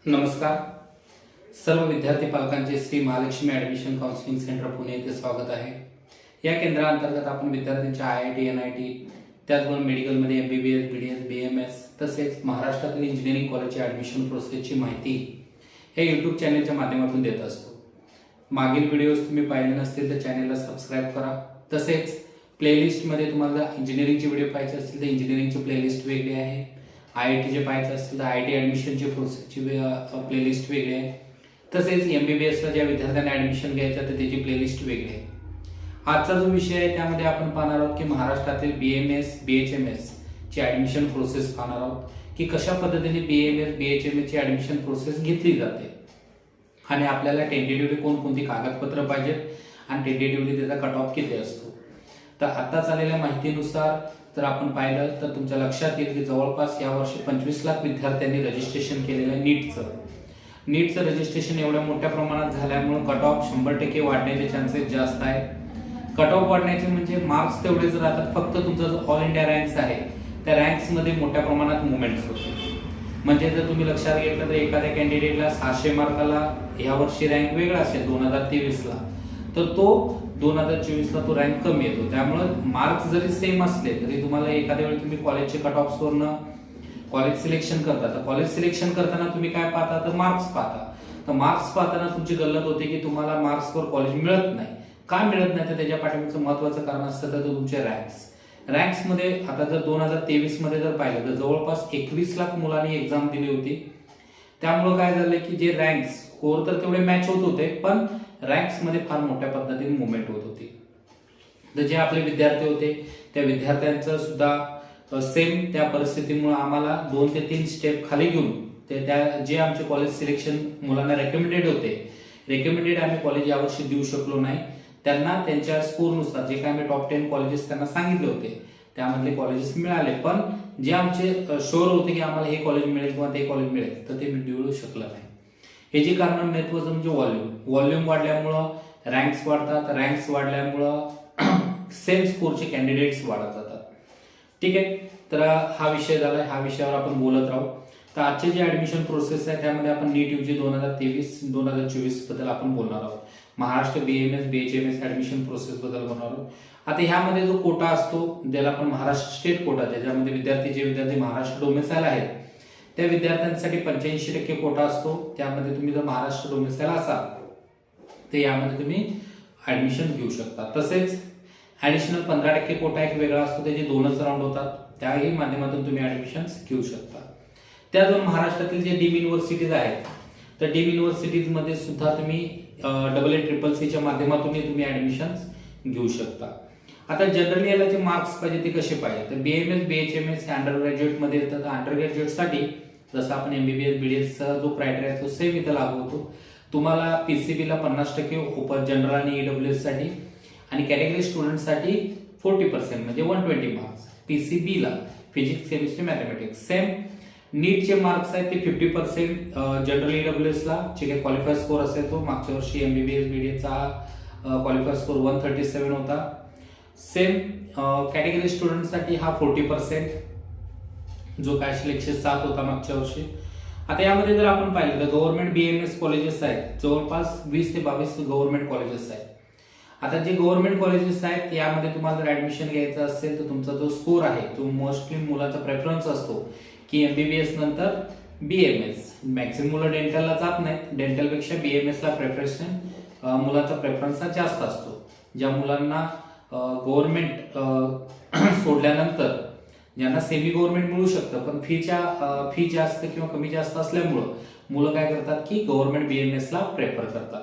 नमस्कार. सर्व विद्यार्थी पालकांचे Shri Mahalakshmi admission counselling centre Pune येथे स्वागत आहे. या केंद्राअंतर्गत आपण विद्यार्थ्यांच्या IIT, NIT त्याचबरोबर मेडिकलमध्ये MBBS, BDS, BMS तसेच महाराष्ट्रातील इंजिनिअरिंग कॉलेजची ॲडमिशन प्रोसेसची माहिती हे यूट्यूब चॅनलच्या माध्यमातून देत असतो. मागील व्हिडिओज तुम्ही पाहिले नसतील तर चॅनलला सबस्क्राईब करा. तसेच प्लेलिस्टमध्ये तुम्हाला इंजिनिअरिंगचे व्हिडिओ पाहायचे असतील तर इंजिनिअरिंगची प्लेलिस्ट वेगळी आहे. IITचे पाहायचे असतील तर IIT ॲडमिशनची प्रोसेसची प्लेलिस्ट वेगळी आहे. तसेच MBBSला ज्या विद्यार्थ्यांना ॲडमिशन घ्यायचं तर त्याची प्लेलिस्ट वेगळी आहे. आजचा जो विषय आहे त्यामध्ये आपण पाहणार आहोत की महाराष्ट्रातील BMS, BHMS ची ॲडमिशन प्रोसेस पाहणार आहोत की कशा पद्धतीने BMS, BHMS ची ॲडमिशन प्रोसेस घेतली जाते आणि आपल्याला टेंटेटिव्हली कोणकोणती कागदपत्र पाहिजेत आणि टेंटेटिव्हली त्याचा कट ऑफ किती असतो. तर आता चाललेल्या माहितीनुसार जर आपण पाहिलं तर तुमच्या लक्षात येईल की जवळपास यावर्षी 25 लाख विद्यार्थ्यांनी रजिस्ट्रेशन केलेलं आहे नीटचं रजिस्ट्रेशन एवढ्या मोठ्या प्रमाणात झाल्यामुळे कट ऑफ 100% वाढण्याचे चान्सेस जास्त आहेत. कट ऑफ वाढण्याचे म्हणजे मार्क्स तेवढेच राहतात, फक्त तुमचा जो ऑल इंडिया रँक्स आहे त्या रँक्समध्ये मोठ्या प्रमाणात मुवमेंट्स होते. म्हणजे जर तुम्ही लक्षात घेतलं तर एखाद्या कॅन्डिडेटला 600 मार्काला यावर्षी रँक वेगळा असेल 2023ला, तर तो 2024ला तो रँक कमी येतो. त्यामुळे मार्क्स जरी सेम असले तरी तुम्हाला एखाद्या वेळी तुम्ही कॉलेजचे कट ऑफ वरनं कॉलेज सिलेक्शन करता, तर कॉलेज सिलेक्शन करताना तुम्ही काय पाहता तर मार्क्स पाहता. तर मार्क्स पाहताना तुमची गल्लत होते की तुम्हाला मार्क्सवर कॉलेज मिळत नाही. का मिळत नाही तर त्याच्या पाठीमागचं महत्वाचं कारण असतं तर तुमचे रँक्समध्ये आता जर 2023 मध्ये जर पाहिलं तर जवळपास 21 लाख मुलांनी एक्झाम दिली होती. त्यामुळे काय झालं की जे रँक्स स्कोर तर तेवढे मॅच होत होते पण रँक्स मध्ये फार मोठ्या पद्धतीने मुवमेंट होत होती. तर जे आपले विद्यार्थी होते त्या विद्यार्थ्यांचं सुद्धा सेम त्या परिस्थितीमुळे आम्हाला 2 ते 3 स्टेप खाली घेऊन त्या जे आमचे कॉलेज सिलेक्शन मुलांना रेकमेंडेड आम्ही कॉलेज यावर्षी देऊ शकलो नाही. त्यांना त्यांच्या स्कोरनुसार जे काय आम्ही टॉप 10 कॉलेजेस त्यांना सांगितले होते त्यामधले कॉलेजेस मिळाले, पण जे आमचे शुअर होते की आम्हाला हे कॉलेज मिळेल किंवा ते कॉलेज मिळेल तर ते मिळू शकलं नाही. हे जे कारण महत्वाचं म्हणजे व्हॉल्यूम वाढल्यामुळं रँक्स वाढतात, रँक्स वाढल्यामुळं सेम स्कोरचे कॅन्डिडेट्स वाढत जातात. ठीक आहे, तर हा विषय झाला, ह्या विषयावर आपण बोलत राहू. तर आजचे जे ऍडमिशन प्रोसेस आहे त्यामध्ये आपण नीट UG 2023-2024 बद्दल आपण बोलणार आहोत. Maharashtra BMS, BHMS admission process बद्दल बोलणार आहोत. आता ह्यामध्ये जो कोटा असतो ज्याला आपण महाराष्ट्र स्टेट कोटा, त्याच्यामध्ये विद्यार्थी महाराष्ट्र डोमेसाईल आहेत त्या विद्यार्थ्यांसाठी 85% कोटा असतो. त्यामध्ये तुम्ही जर महाराष्ट्र डोमेसाईल असाल तर यामध्ये तुम्ही ऍडमिशन घेऊ शकता. तसेच ऍडिशनल 15% कोटा एक वेगळा असतो, त्याचे 2च राऊंड होतात, त्याही माध्यमातून तुम्ही ऍडमिशन घेऊ शकता. त्याचबरोबर महाराष्ट्रातील जे डीम युनिव्हर्सिटीज आहेत तर डीम युनिव्हर्सिटीज मध्ये सुद्धा तुम्ही AA-CCC च्या माध्यमातून तुम्ही ऍडमिशन घेऊ शकता. आता जनरली याला जे मार्क्स पाहिजे ते कसे पाहिजे तर BMS, BHMS हे अंडर ग्रॅज्युएट मध्ये येतात. अंडर ग्रॅज्युएटसाठी जसं आपण MBBS, BDS चा जो क्रायटेरिया तो सेम इथं लागू होतो. तुम्हाला PCB ला 50% ओपन जनरल आणि EWS साठी आणि कॅटेगरी स्टुडंटसाठी 40% म्हणजे 120 मार्क्स. PCB ला फिजिक्स, केमिस्ट्री, मॅथमॅटिक्स सेम. नीटचे मार्क्स आहेत ते 50% जनरल EWS ला जे काही क्वालिफाय स्कोर असेल तो मागच्या वर्षी MBBS, BDS चा क्वालिफाय स्कोर 137 होता. सेम कॅटेगरी स्टुडंटसाठी हा 40% जो काय 107 होता मागच्या वर्षी. आता यामध्ये जर आपण पाहिलं तर गव्हर्नमेंट BMS कॉलेजेस आहेत जवळपास 20 ते 22 गव्हर्नमेंट कॉलेजेस आहेत. आता जे गव्हर्नमेंट कॉलेजेस आहेत यामध्ये तुम्हाला जर ऍडमिशन घ्यायचं असेल तर तुमचा जो स्कोर आहे जो मोस्टली मुलाचा प्रेफरन्स असतो की MBBS नंतर BMS. मॅक्सिमम मुलं डेंटलला जात नाहीत, डेंटलपेक्षा BMS ला प्रेफरन्स मुलाचा प्रेफरन्स हा जास्त असतो. ज्या मुलांना गव्हर्नमेंट सोडल्यानंतर ज्यांना सेमी गव्हर्नमेंट मिळू शकतं पण फी जास्त किंवा कमी जास्त असल्यामुळं मुलं काय करतात की गव्हर्नमेंट BMS ला प्रेफर करतात.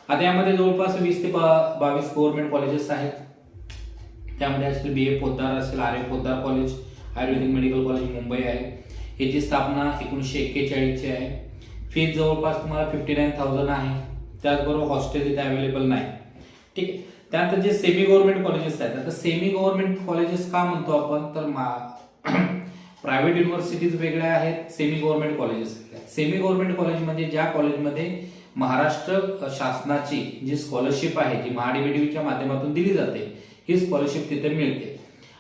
आता यामध्ये जवळपास 20 ते 22 गव्हर्नमेंट कॉलेजेस आहेत. त्यामध्ये असेल BA पोद्दार असेल, RA पोद्दार कॉलेज, आयुर्वेदिक मेडिकल कॉलेज मुंबई आहे. याची स्थापना 1941 ची आहे. फीज जवळपास तुम्हाला 59,000 आहे. त्याचबरोबर हॉस्टेल इथे अवेलेबल नाही. ठीक आहे. त्यानंतर जे सेमी गव्हर्नमेंट कॉलेजेस आहेत, आता सेमी गव्हर्नमेंट कॉलेजेस का म्हणतो आपण तर प्रायव्हेट युनिव्हर्सिटीज वेगळ्या आहेत, सेमी गव्हर्नमेंट कॉलेजेस वेगळ्या आहेत. सेमी गव्हर्नमेंट कॉलेज म्हणजे ज्या कॉलेजमध्ये महाराष्ट्र शासनाची जी स्कॉलरशिप आहे जी MHADBTच्या माध्यमातून दिली जाते ही स्कॉलरशिप तिथे मिळते.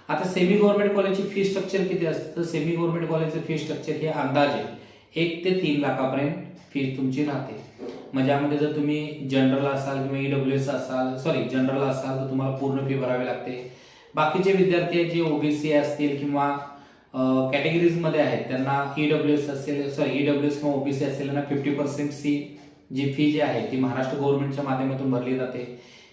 आता सेमी गव्हर्नमेंट कॉलेजची फी स्ट्रक्चर किती असते तर सेमी गव्हर्नमेंट कॉलेजचं फी स्ट्रक्चर हे अंदाजे 1 ते 3 लाखापर्यंत फी तुमची राहते. म्हणजे यामध्ये जर तुम्ही जनरल असाल किंवा ईडब्ल्यूएस असाल, जनरल असाल तर तुम्हाला पूर्ण फी भरावी लागते. बाकीचे विद्यार्थी जे ओबीसी असतील किंवा कॅटेगरीज मध्ये आहेत त्यांना ईडब्ल्यूएस किंवा ओबीसी असेल त्यांना 50% जी फी जी आहे ती महाराष्ट्र गव्हर्नमेंटच्या माध्यमातून भरली जाते.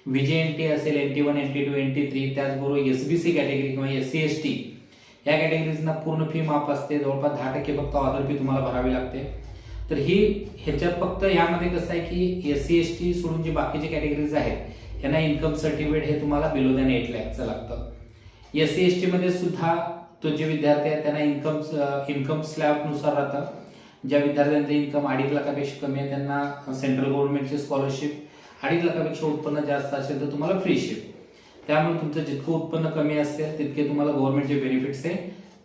व्हीजेएनटी असेल, NT1, NT2, NT3, त्याचबरोबर एसबीसी कॅटेगरी किंवा SC ST या कॅटेगरीजना पूर्ण फी माफ असते. जवळपास 10% फक्त ऑदर फी तुम्हाला भरावी लागते. तर ह्याच्यात फक्त यामध्ये कसं आहे की SC ST सोडून जे बाकीचे कॅटेगरीज आहेत यांना इन्कम सर्टिफिकेट हे तुम्हाला बिलो दॅन 8 लाखचं लागतं. SC ST मध्ये सुद्धा तो जे विद्यार्थी आहेत त्यांना इन्कम स्लॅब नुसार राहतं. ज्या विद्यार्थ्यांचं इन्कम 2.5 लाखापेक्षा कमी आहे त्यांना सेंट्रल गव्हर्नमेंटची स्कॉलरशिप, 2.5 लाखापेक्षा उत्पन्न जास्त असेल तर तुम्हाला फ्री शिप. त्यामुळे तुमचं जितकं उत्पन्न कमी असेल तितके तुम्हाला गव्हर्नमेंटचे बेनिफिट्स हे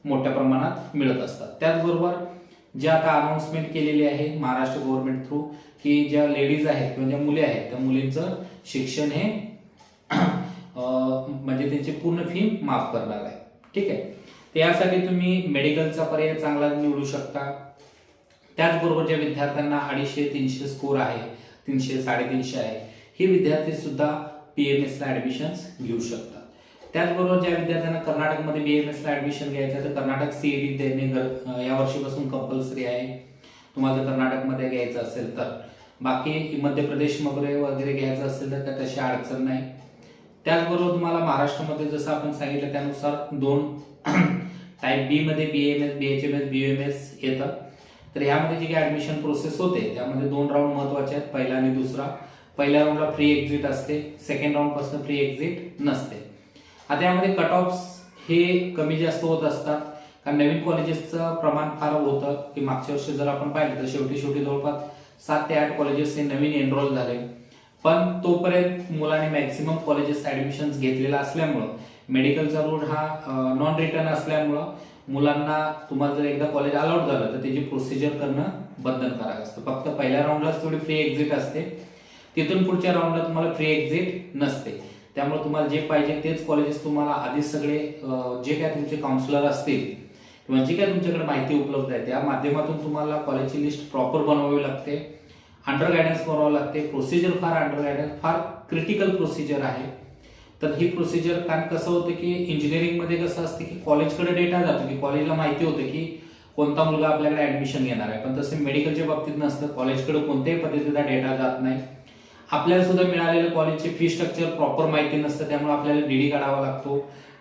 मोठ्या प्रमाणात मिळत असतात. त्याचबरोबर ज्या आता अनाउन्समेंट केलेली आहे महाराष्ट्र गव्हर्नमेंट थ्रू की ज्या लेडीज आहेत किंवा ज्या मुली आहेत त्या मुलींचं शिक्षण हे म्हणजे त्यांची पूर्ण फी माफ करणार आहे. ठीक आहे. त्यासाठी तुम्ही मेडिकलचा पर्याय चांगला निवडू शकता. त्याचबरोबर ज्या विद्यार्थ्यांना 250-300 स्कोर आहे, 300, 350 आहे, ही विद्यार्थी सुद्धा BAMS ला ऍडमिशन घेऊ शकतात. त्याचबरोबर ज्या विद्यार्थ्यांना कर्नाटकमध्ये BAMS ला ऍडमिशन घ्यायचं तर कर्नाटक CET देणे या वर्षीपासून कंपल्सरी आहे तुम्हाला कर्नाटकमध्ये घ्यायचं असेल तर. बाकी मध्य प्रदेश वगैरे घ्यायचं असेल तर तशी अडचण नाही. त्याचबरोबर तुम्हाला महाराष्ट्रामध्ये जसं आपण सांगितलं त्यानुसार 2 टाईप बी मध्ये BAMS, BHMS, BUMS येतं. तर ह्यामध्ये जी काही ऍडमिशन प्रोसेस होते त्यामध्ये 2 राऊंड महत्वाचे आहेत, पहिला आणि दुसरा. पहिल्या राऊंडला फ्री एक्झिट असते, सेकंड राऊंड पासून फ्री एक्झिट नसते. आता यामध्ये कट ऑफ हे कमी जास्त होत असतात कारण नवीन कॉलेजेसचं प्रमाण फार होतं की मागच्या वर्षी जर आपण पाहिलं तर शेवटी जवळपास 7 ते 8 कॉलेजेस हे नवीन एनरोल झाले. पण तोपर्यंत मुलांनी मॅक्सिमम कॉलेजेस ऍडमिशन घेतलेला असल्यामुळं मेडिकलचा रूट हा नॉन रिटर्न असल्यामुळं मुलांना तुम्हाला जर एकदा कॉलेज अलाउड झालं तर त्याची प्रोसिजर करणं बंधनकारक असतं. फक्त पहिल्या राऊंडलाच थोडी फ्री एक्झिट असते, तिथून पुढच्या राऊंडला तुम्हाला फ्री एक्झिट नसते. त्यामुळे तुम्हाला जे पाहिजे तेच कॉलेजेस तुम्हाला आधीच सगळे जे काय तुमचे काउन्सिलर असतील किंवा जी काय तुमच्याकडे माहिती उपलब्ध आहे त्या माध्यमातून तुम्हाला कॉलेजची लिस्ट प्रॉपर बनवावी लागते, अंडर गायडन्स करावं लागते. प्रोसिजर फार क्रिटिकल प्रोसिजर आहे. तर ही प्रोसिजर कारण कसं होतं की इंजिनिअरिंग मध्ये कसं असतं की कॉलेजकडे डेटा जातो की कॉलेजला माहिती होतं की कोणता मुलगा आपल्याकडे ऍडमिशन घेणार आहे. पण तसं मेडिकलच्या बाबतीत नसतं, कॉलेजकडे कोणत्याही पद्धतीचा डेटा जात नाही. आपल्याला सुद्धा मिळालेलं कॉलेजचे फी स्ट्रक्चर प्रॉपर माहिती नसतं, त्यामुळे आपल्याला DD काढावा लागतो.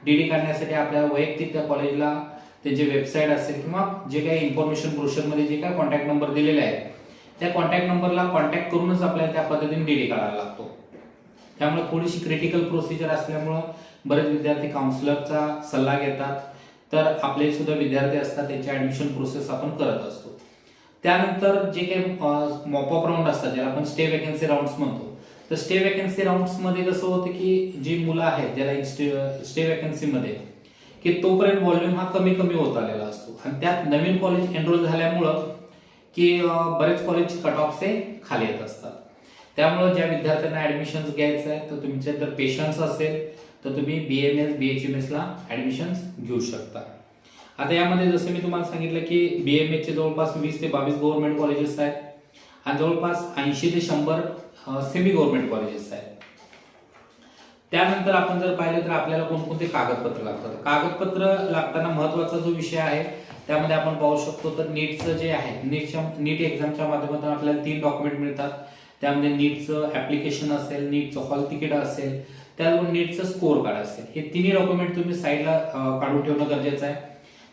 DD काढण्यासाठी आपल्याला वैयक्तिक त्या कॉलेजला त्यांचे वेबसाईट असेल किंवा जे काही इन्फॉर्मेशन ब्रोशरमध्ये जे काही कॉन्टॅक्ट नंबर दिलेले आहेत त्या कॉन्टॅक्ट नंबरला कॉन्टॅक्ट करूनच आपल्याला त्या पद्धतीने DD काढायला लागतो. त्यामुळे थोडीशी क्रिटिकल प्रोसिजर असल्यामुळं बरेच विद्यार्थी काउन्सिलरचा सल्ला घेतात. तर आपले सुद्धा विद्यार्थी असतात त्यांची ऍडमिशन प्रोसेस आपण करत असतो. त्यानंतर जे काही मॉपअप राऊंड असतात ज्याला आपण स्टे वेकन्सी राऊंड्स म्हणतो, तर स्टे वेकन्सी राऊंड्स मध्ये कसं होतं की जी मुलं आहेत ज्याला स्टे वेकन्सी मध्ये की तोपर्यंत व्हॉल्यूम हा कमी होत आलेला असतो आणि त्यात नवीन कॉलेज एनरोल झाल्यामुळं की बरेच कॉलेज कट ऑफ खाली येत असतात. त्यामुळे ज्या विद्यार्थ्यांना ऍडमिशन घ्यायचं आहे तर तुमचे जर पेशन्स असेल तर तुम्ही BAMS, BHMS ला ऍडमिशन घेऊ शकता. आता यामध्ये जसं मी तुम्हाला सांगितलं की BAMS चे जवळपास 20 ते 22 गव्हर्नमेंट कॉलेजेस आहेत आणि जवळपास 80 ते 100 सेमी गव्हर्नमेंट कॉलेजेस आहेत. त्यानंतर आपण जर पाहिलं तर आपल्याला कोणकोणते कागदपत्र लागतात. कागदपत्र लागताना महत्वाचा जो विषय आहे त्यामध्ये आपण पाहू शकतो तर नीटचं जे आहे नीट एक्झामच्या माध्यमातून आपल्याला 3 डॉक्युमेंट मिळतात. त्यामध्ये नीटचं ऍप्लिकेशन असेल, नीटचं हॉल तिकीट असेल, त्याचबरोबर नीटचं स्कोर कार्ड असेल. हे तिन्ही डॉक्युमेंट तुम्ही साईडला काढून ठेवणं गरजेचं आहे.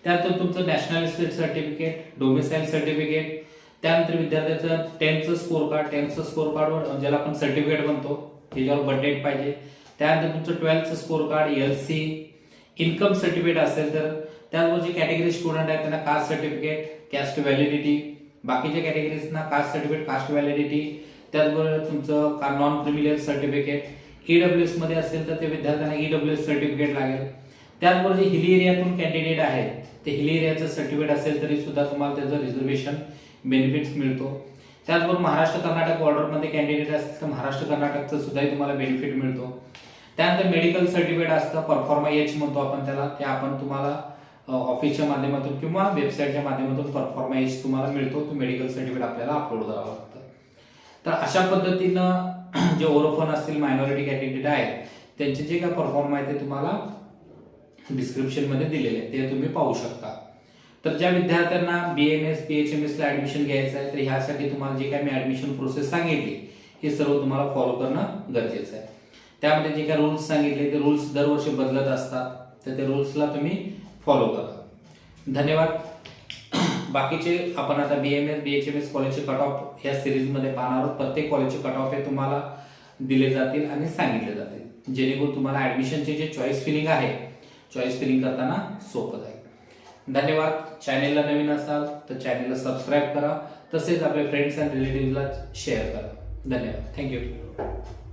त्यानंतर तुमचं नॅशनॅलिटी सर्टिफिकेट, डोमिसाईल सर्टिफिकेट, त्यानंतर विद्यार्थ्याचं 10th स्कोर कार्ड ज्याला आपण सर्टिफिकेट म्हणतो त्याच्यावर बर्थ डेट पाहिजे. त्यानंतर तुमचं 12th score card, LC, income certificate असेल तर त्याचबरोबर जे कॅटेगरी स्टुडंट आहेत त्यांना कास्ट सर्टिफिकेट, कास्ट व्हॅलिडिटी, बाकीच्या कॅटेगरीजना कास्ट सर्टिफिकेट, कास्ट व्हॅलिडिटी, त्याचबरोबर तुमचं नॉन क्रिमिनल सर्टिफिकेट. EWS मध्ये असेल तर ते विद्यार्थ्यांना EWS सर्टिफिकेट लागेल. त्याचबरोबर जे हिली एरियातून कॅन्डिडेट आहेत ते हिली एरियाचं सर्टिफिकेट असेल तरी सुद्धा तुम्हाला त्याचं रिझर्वेशन बेनिफिट्स मिळतो. त्याचबरोबर महाराष्ट्र कर्नाटक बॉर्डरमध्ये कॅन्डिडेट असतील तर महाराष्ट्र कर्नाटकचं सुद्धा तुम्हाला बेनिफिट मिळतो. त्यानंतर मेडिकल सर्टिफिकेट असतं, परफॉर्मा H म्हणतो आपण त्याला, ते आपण तुम्हाला ऑफिसच्या माध्यमातून किंवा वेबसाईटच्या माध्यमातून परफॉर्मा एज तुम्हाला मिळतो, तो मेडिकल सर्टिफिकेट आपल्याला अपलोड करावं लागतं. तर अशा पद्धतीनं जे ओरोफन असतील, मायनॉरिटी कॅटेगरी आहेत, त्यांचे जे काय परफॉर्मा आहे ते तुम्हाला डिस्क्रिप्शनमध्ये दिलेले आहे, ते तुम्ही पाहू शकता. तर ज्या विद्यार्थ्यांना BMS BHMS ला ऍडमिशन घ्यायचं आहे, तर ह्यासाठी तुम्हाला जे काय मी ऍडमिशन प्रोसेस सांगितली हे सर्व तुम्हाला फॉलो करणं गरजेचं आहे. त्यामध्ये जे काय रूल्स सांगितले ते रूल्स दरवर्षी बदलत असतात, तर ते रूल्सला तुम्ही फॉलो करा. धन्यवाद. बाकीचे आपण आता BMS BHMS कॉलेजचे कट ऑफ या सिरीजमध्ये पाहणार आहोत. प्रत्येक कॉलेजचे कट ऑफ हे तुम्हाला दिले जातील आणि सांगितले जातील, जेणेकरून तुम्हाला ऍडमिशनचे जे चॉईस फिलिंग आहे, चॉईस फिलिंग करताना सोपं जाईल. धन्यवाद. चॅनेलला नवीन असाल तर चॅनेलला सबस्क्राईब करा, तसेच आपल्या फ्रेंड्स अँड रिलेटिव्हला शेअर करा. धन्यवाद. थँक्यू.